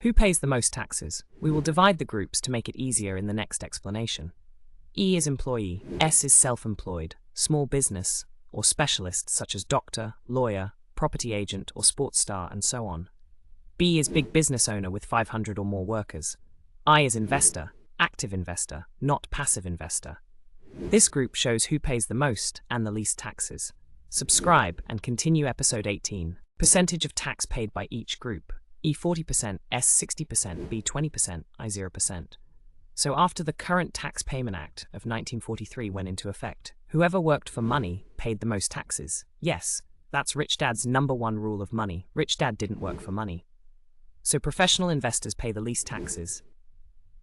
Who pays the most taxes? We will divide the groups to make it easier in the next explanation. E is employee, S is self-employed, small business, or specialist such as doctor, lawyer, property agent, or sports star, and so on. B is big business owner with 500 or more workers. I is investor, active investor, not passive investor. This group shows who pays the most and the least taxes. Subscribe and continue episode 18. Percentage of tax paid by each group. E 40%, S 60%, B 20%, I 0%. So after the current Tax Payment Act of 1943 went into effect, whoever worked for money paid the most taxes. Yes, that's Rich Dad's #1 rule of money. Rich Dad didn't work for money. So professional investors pay the least taxes.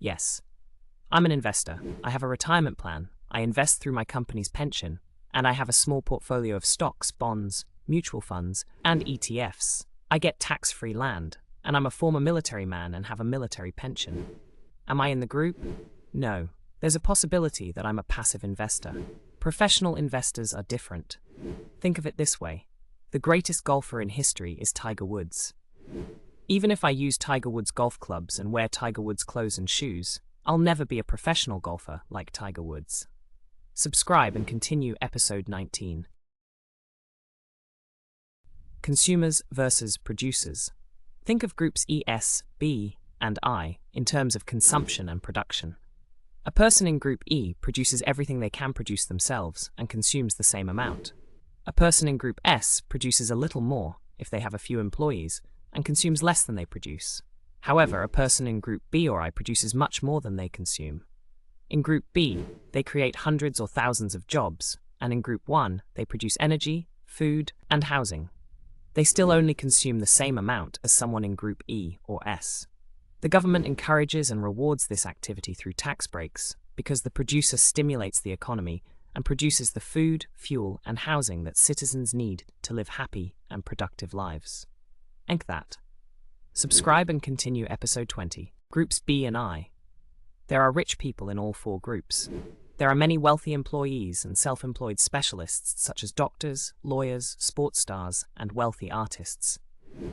Yes. I'm an investor. I have a retirement plan. I invest through my company's pension, and I have a small portfolio of stocks, bonds, mutual funds, and ETFs. I get tax-free land, and I'm a former military man and have a military pension. Am I in the group? No. There's a possibility that I'm a passive investor. Professional investors are different. Think of it this way. The greatest golfer in history is Tiger Woods. Even if I use Tiger Woods golf clubs and wear Tiger Woods clothes and shoes, I'll never be a professional golfer like Tiger Woods. Subscribe and continue episode 19. Consumers versus producers. Think of groups E, S, B, and I in terms of consumption and production. A person in group E produces everything they can produce themselves and consumes the same amount. A person in group S produces a little more if they have a few employees and consumes less than they produce. However, a person in group B or I produces much more than they consume. In group B, they create hundreds or thousands of jobs, and in group 1, they produce energy, food, and housing. They still only consume the same amount as someone in group E or S. The government encourages and rewards this activity through tax breaks because the producer stimulates the economy and produces the food, fuel, and housing that citizens need to live happy and productive lives. Enk that. Subscribe and continue episode 20. Groups B and I. There are rich people in all 4 groups. There are many wealthy employees and self-employed specialists such as doctors, lawyers, sports stars, and wealthy artists.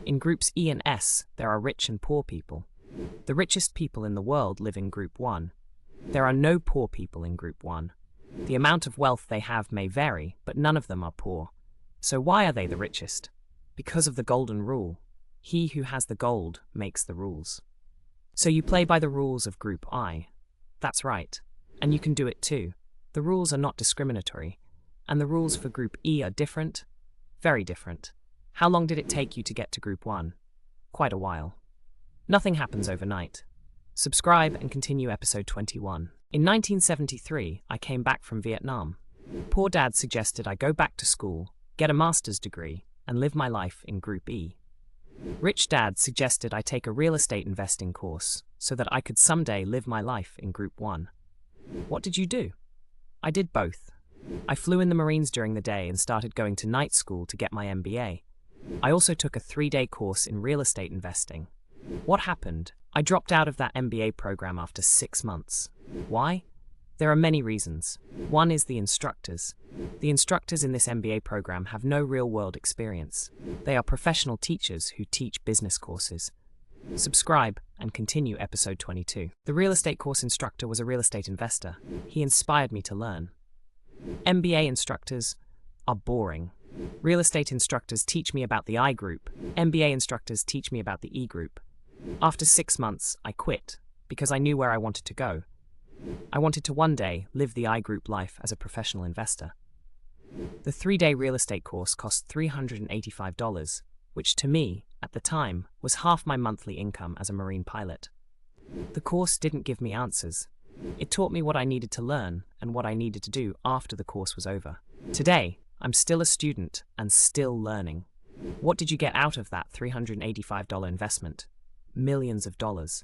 In groups E and S, there are rich and poor people. The richest people in the world live in group 1. There are no poor people in group 1. The amount of wealth they have may vary, but none of them are poor. So why are they the richest? Because of the golden rule. He who has the gold makes the rules. So you play by the rules of group I. That's right. And you can do it too. The rules are not discriminatory. And the rules for group E are different. Very different. How long did it take you to get to group 1? Quite a while. Nothing happens overnight. Subscribe and continue episode 21. In 1973, I came back from Vietnam. Poor Dad suggested I go back to school, get a master's degree, and live my life in group E. Rich Dad suggested I take a real estate investing course so that I could someday live my life in group 1. What did you do? I did both. I flew in the Marines during the day and started going to night school to get my MBA. I also took a 3-day course in real estate investing. What happened? I dropped out of that MBA program after 6 months. Why? There are many reasons. One is the instructors. The instructors in this MBA program have no real-world experience. They are professional teachers who teach business courses. Subscribe and continue episode 22. The real estate course instructor was a real estate investor. He inspired me to learn. MBA instructors are boring. Real estate instructors teach me about the I group. MBA instructors teach me about the E group. After 6 months, I quit because I knew where I wanted to go. I wanted to one day live the I group life as a professional investor. The 3-day real estate course cost $385, which to me, at the time, was half my monthly income as a marine pilot. The course didn't give me answers. It taught me what I needed to learn and what I needed to do after the course was over. Today, I'm still a student and still learning. What did you get out of that $385 investment? Millions of dollars.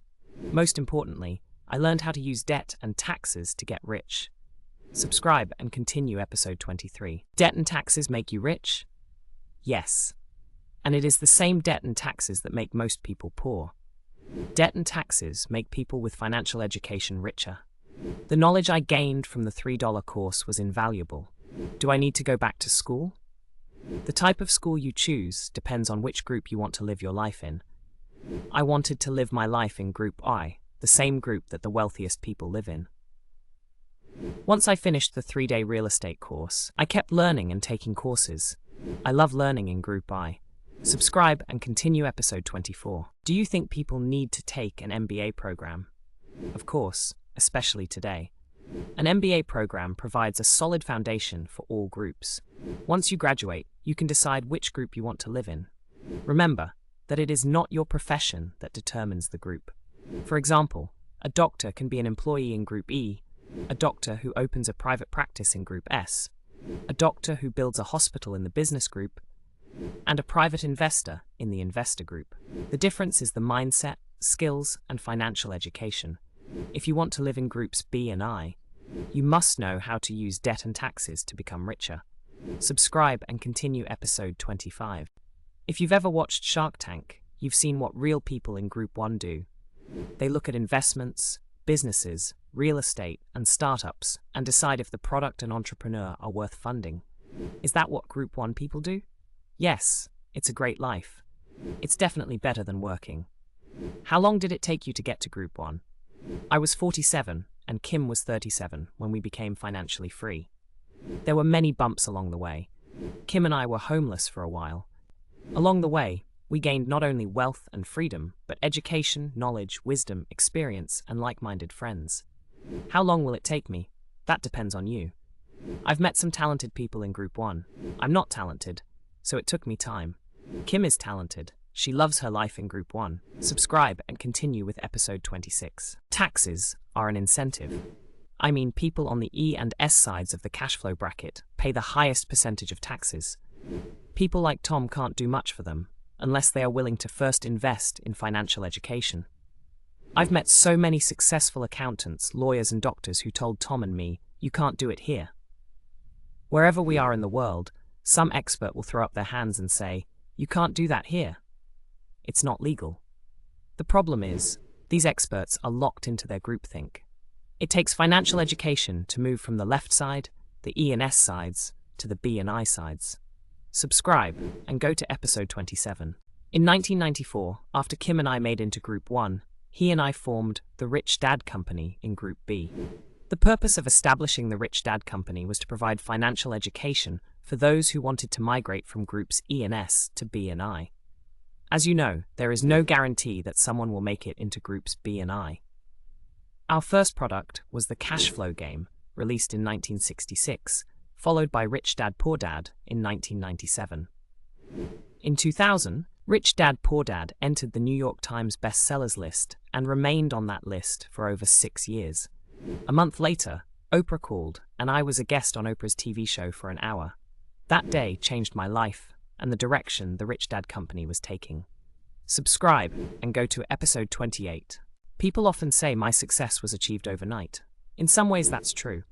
Most importantly, I learned how to use debt and taxes to get rich. Subscribe and continue episode 23. Debt and taxes make you rich? Yes. And it is the same debt and taxes that make most people poor. Debt and taxes make people with financial education richer. The knowledge I gained from the $3 course was invaluable. Do I need to go back to school? The type of school you choose depends on which group you want to live your life in. I wanted to live my life in Group I, the same group that the wealthiest people live in. Once I finished the 3-day real estate course, I kept learning and taking courses. I love learning in Group I. Subscribe and continue episode 24. Do you think people need to take an MBA program? Of course, especially today. An MBA program provides a solid foundation for all groups. Once you graduate, you can decide which group you want to live in. Remember that it is not your profession that determines the group. For example, a doctor can be an employee in Group E, a doctor who opens a private practice in Group S, a doctor who builds a hospital in the business group, and a private investor in the investor group. The difference is the mindset, skills, and financial education. If you want to live in Groups B and I, you must know how to use debt and taxes to become richer. Subscribe and continue episode 25. If you've ever watched Shark Tank, you've seen what real people in Group 1 do. They look at investments, businesses, real estate, and startups and decide if the product and entrepreneur are worth funding. Is that what Group 1 people do? Yes, it's a great life. It's definitely better than working. How long did it take you to get to Group 1? I was 47 and Kim was 37 when we became financially free. There were many bumps along the way. Kim and I were homeless for a while. Along the way, we gained not only wealth and freedom, but education, knowledge, wisdom, experience, and like-minded friends. How long will it take me? That depends on you. I've met some talented people in Group 1. I'm not talented, so it took me time. Kim is talented. She loves her life in Group 1. Subscribe and continue with episode 26. Taxes are an incentive. I mean, people on the E and S sides of the cash flow bracket pay the highest percentage of taxes. People like Tom can't do much for them unless they are willing to first invest in financial education. I've met so many successful accountants, lawyers, and doctors who told Tom and me, "You can't do it here." Wherever we are in the world, some expert will throw up their hands and say, "You can't do that here. It's not legal." The problem is, these experts are locked into their groupthink. It takes financial education to move from the left side, the E and S sides, to the B and I sides. Subscribe and go to episode 27. In 1994, after Kim and I made into Group 1, he and I formed the Rich Dad Company in Group B. The purpose of establishing the Rich Dad Company was to provide financial education for those who wanted to migrate from Groups E and S to B and I. As you know, there is no guarantee that someone will make it into Groups B and I. Our first product was the Cash Flow Game, released in 1966, followed by Rich Dad Poor Dad in 1997. In 2000, Rich Dad Poor Dad entered the New York Times bestsellers list and remained on that list for over 6 years. A month later, Oprah called, and I was a guest on Oprah's TV show for an hour. That day changed my life and the direction the Rich Dad Company was taking. Subscribe and go to episode 28. People often say my success was achieved overnight. In some ways that's true.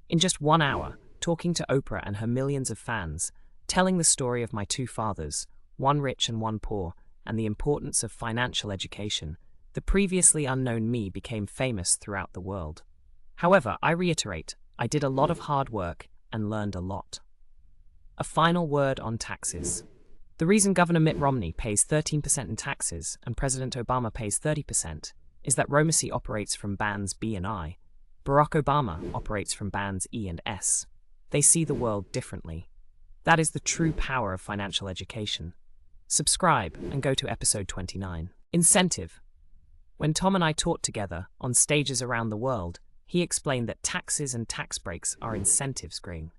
In just 1 hour, talking to Oprah and her millions of fans, telling the story of my 2 fathers, one rich and one poor, and the importance of financial education, the previously unknown me became famous throughout the world. However, I reiterate, I did a lot of hard work and learned a lot. A final word on taxes. The reason Governor Mitt Romney pays 13% in taxes and President Obama pays 30% is that Romney operates from bands B and I. Barack Obama operates from bands E and S. They see the world differently. That is the true power of financial education. Subscribe and go to episode 29. Incentive. When Tom and I taught together on stages around the world, he explained that taxes and tax breaks are incentives, Green.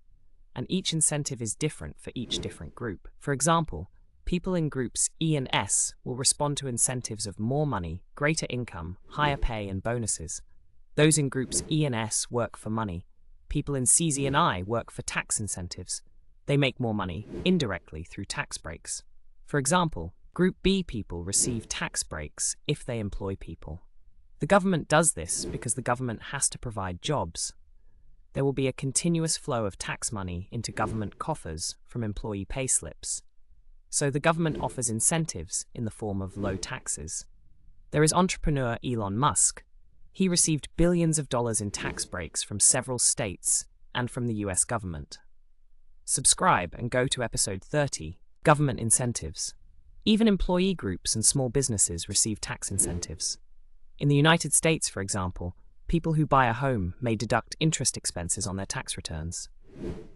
And each incentive is different for each different group. For example, people in groups E and S will respond to incentives of more money, greater income, higher pay, and bonuses. Those in groups E and S work for money. People in CZ and I work for tax incentives. They make more money indirectly through tax breaks. For example, Group B people receive tax breaks if they employ people. The government does this because the government has to provide jobs. There will be a continuous flow of tax money into government coffers from employee pay slips. So the government offers incentives in the form of low taxes. There is entrepreneur Elon Musk. He received billions of dollars in tax breaks from several states and from the US government. Subscribe and go to episode 30, Government Incentives. Even employee groups and small businesses receive tax incentives. In the United States, for example, people who buy a home may deduct interest expenses on their tax returns.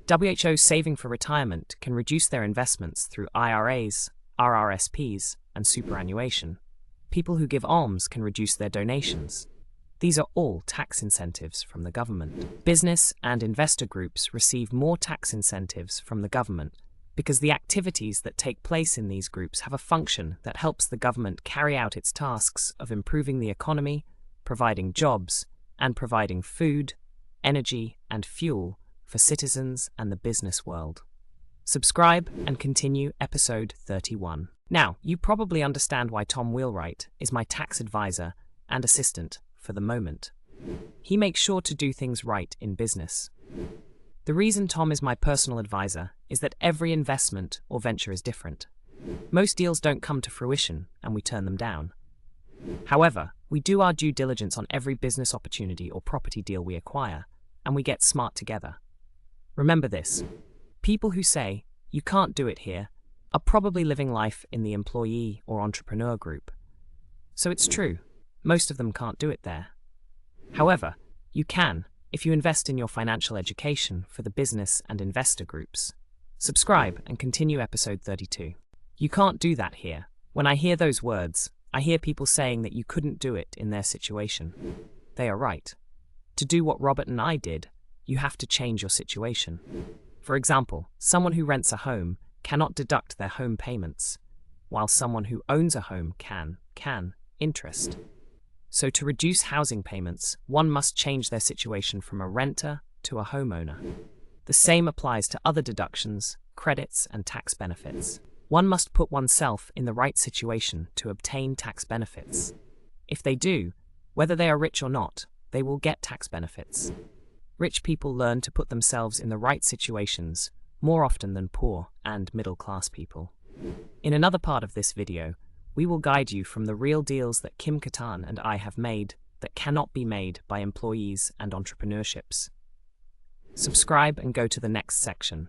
WHO's saving for retirement can reduce their investments through IRAs, RRSPs, and superannuation. People who give alms can reduce their donations. These are all tax incentives from the government. Business and investor groups receive more tax incentives from the government because the activities that take place in these groups have a function that helps the government carry out its tasks of improving the economy, providing jobs, and providing food, energy, and fuel for citizens and the business world. Subscribe and continue episode 31. Now, you probably understand why Tom Wheelwright is my tax advisor and assistant for the moment. He makes sure to do things right in business. The reason Tom is my personal advisor is that every investment or venture is different. Most deals don't come to fruition and we turn them down. However, we do our due diligence on every business opportunity or property deal we acquire, and we get smart together. Remember this: people who say, "You can't do it here," are probably living life in the employee or entrepreneur group. So it's true, most of them can't do it there. However, you can if you invest in your financial education for the business and investor groups. Subscribe and continue episode 32. You can't do that here. When I hear those words, I hear people saying that you couldn't do it in their situation. They are right. To do what Robert and I did, you have to change your situation. For example, someone who rents a home cannot deduct their home payments, while someone who owns a home can interest. So to reduce housing payments, one must change their situation from a renter to a homeowner. The same applies to other deductions, credits, and tax benefits. One must put oneself in the right situation to obtain tax benefits. If they do, whether they are rich or not, they will get tax benefits. Rich people learn to put themselves in the right situations more often than poor and middle-class people. In another part of this video, we will guide you from the real deals that Kim Katan and I have made that cannot be made by employees and entrepreneurships. Subscribe and go to the next section.